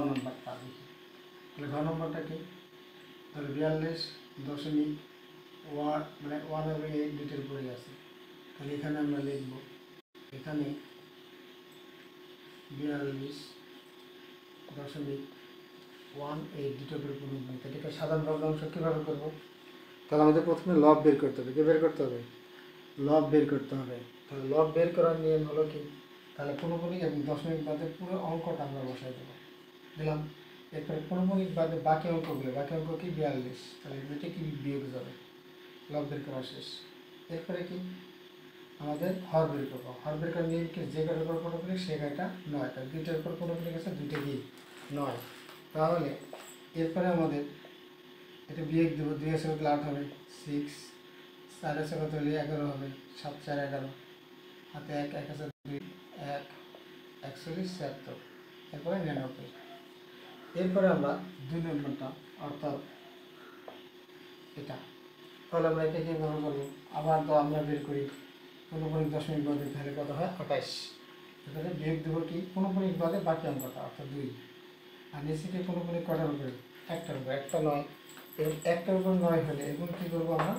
নম্বরটা দেখি। তাহলে ঘ নম্বরটা কি? তাহলে 42.1 মানে 1/8 দুইটার উপরেই আছে। তাহলে এখানে আমরা লিখব এখানে 42.18 দুটোর উপরে পূর্ণবর্গ। এটাকে সাধারণ ভগ্নাংশ কীভাবে করব? তাহলে আমাদের প্রথমে লব বের করতে হবে। কি বের করতে হবে? লব বের করতে হবে। তাহলে লব বের করার নিয়ম হলো কি? তাহলে পূর্ণবর্গ এবং দশমিক বাদে পুরো অঙ্কটা আমরা বসাই দেবো। দিলাম। এরপরে পূর্ণবর্গ বাদে বাকি অঙ্ক কি 42। তাহলে এটা কি বিয়োগ যাবে, লব বের করা শেষ। এরপরে কি আমাদের হর বের করবো। হর বের করার নিয়ম কি? যে কটার উপর পূর্ণবর্গ সে কয়টা 9। তাহলে 2টার উপর পূর্ণবর্গ আছে, 2টা কি 9। তাহলে এরপরে আমাদের এটা বিয়োগ দেবো। 2 আছে কত 8 হবে, 6। 4 আছে কত হলে 11 হবে, 7 4 11। হাতে 1 1 আছে 2 1 41 76। এরপরে 99। এরপরে আমরা 2 নম্বরটা অর্থাৎ এটা, তাহলে আমরা এটা কীভাবে করবো? আবার তো আমরা বের করি পূর্ণবর্গ দশমিক বাদে, তাহলে কত হয় 28। এখানে বিয়োগ দেবো কি পূর্ণবর্গ বাদে বাকি অঙ্কটা অর্থাৎ 2। আর নিচে পূর্ণবর্গ কটার উপরে? একটার উপরে, একটা 9। এবং একটার উপর 9 হলে এখন কী করবো আমরা?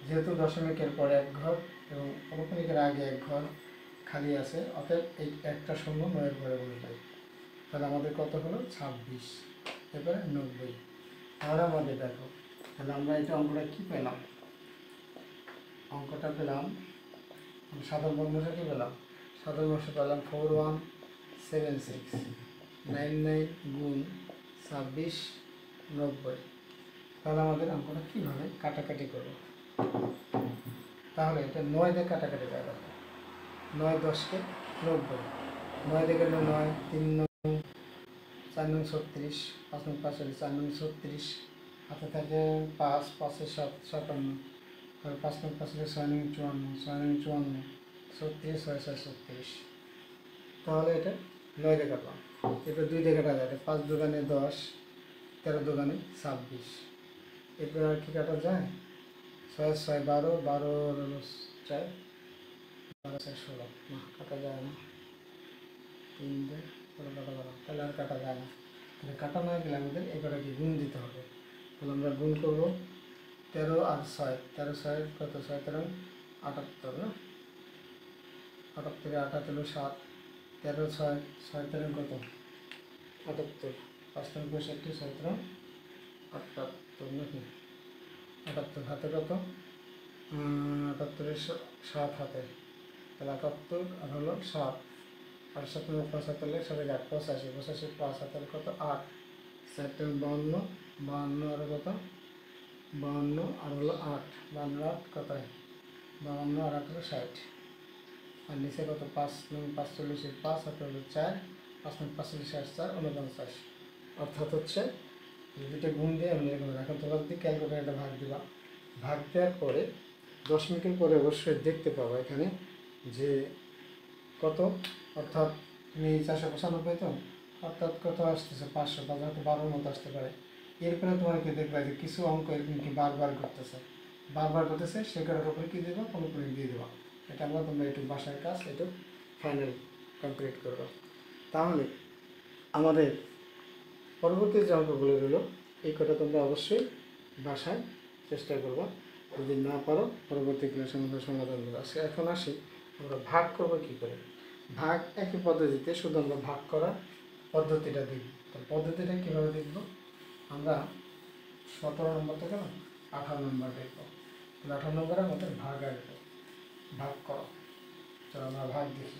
যেহেতু দশমিকের পরে 1 ঘর এবং পূর্ণবর্গের আগে 1 ঘর খালি আছে, অতএব এই একটা শূন্য 9-এর পরে বসবে। তাহলে আমাদের কত হলো 26। এরপরে 90। তাহলে আমাদের দেখো, তাহলে আমরা এটা অঙ্কটা কী পেলাম? অঙ্কটা পেলাম সাধারণ ভগ্নাংশ কী পেলাম? সাধারণ ভগ্নাংশ পেলাম 4176 গুণ 26 90। তাহলে আমাদের অঙ্কটা কীভাবে কাটাকাটি করবো? তাহলে এটা 9 দিয়ে কাটাকাটি করা যাবে। 9 10কে 90। 9 দিয়ে গেলে 9 3 9 4 9 36 5 9 45 4 9 36। হাতে থাকে 5 5 7 57। তাহলে 5 9 5 6 9 54 6 9 54 36 6 6 36। তাহলে এটা 9 দিয়ে কাটলাম। এরপর 2 দিয়ে কাটা যায়। 5 দোকানে 10 13 দোকানে 26। এরপর আর কি কাটা যায়? 6 6 12 12 4 12 4 16। না কাটা যায় না, 3 দিয়ে কাটা গেল, তাহলে আর কাটা যায় না। তাহলে কাটা না গেলে আমাদের এগুলোকে গুণ দিতে হবে। তাহলে আমরা গুণ করবো 13 আর 6। 13 6 কত? 6 13 78 না? 78 78 7। 13 6 6 13 কত? 78। 5 3 65 6 13 78 নাকি? 78 হাতে কত? 78 7 হাতে, তাহলে 78 আর হলো 7। আর 7 75 7 8 85 85 5 হাতে কত? 8 7 52 52 আর কত? 52 আর হলো 8 52 8 কত? 52 আর 8 হলো 60। আর নিচে কত? 5 9 45 5 হাতে হলো 4 5 9 45 8 4 49। অর্থাৎ হচ্ছে দুটো গুণ দিয়ে আমি এরকম। এখন তোমরা যদি ক্যালকুলেটারটা ভাগ দিবা, ভাগ দেওয়ার পরে দশমিকের পরে অবশ্যই দেখতে পাবো এখানে যে কত, অর্থাৎ তুমি 495 তো, অর্থাৎ কত আসতেছে 500 বা হয়তো 12-র মতো আসতে পারে। এরপরে তোমার কি দেখবা যে কিছু অঙ্ক এরকম কি বারবার করতেছে সেগুলোর উপরে কী দেবা? কোনো দিয়ে দেবা। এটা আমরা তোমরা একটু বাসার কাজ একটু ফাইনাল কমপ্লিট করবো। তাহলে আমাদের পরবর্তী যে অঙ্কগুলো রইল এই কটা তোমরা অবশ্যই বাসায় চেষ্টা করবো। যদি না পারো পরবর্তী ক্লাসে আমরা সমাধান করবো। এখন আসি আমরা ভাগ করবো কী করে। ভাগ একই পদ্ধতিতে, শুধু আমরা ভাগ করার পদ্ধতিটা দেখব। তো পদ্ধতিটা কীভাবে দেখব? আমরা 17 নম্বর থেকে না 18 নম্বর দেখব। তাহলে 18 নম্বরে আমাদের ভাগ আসবে, ভাগ করো। চলো আমরা ভাগ দেখি।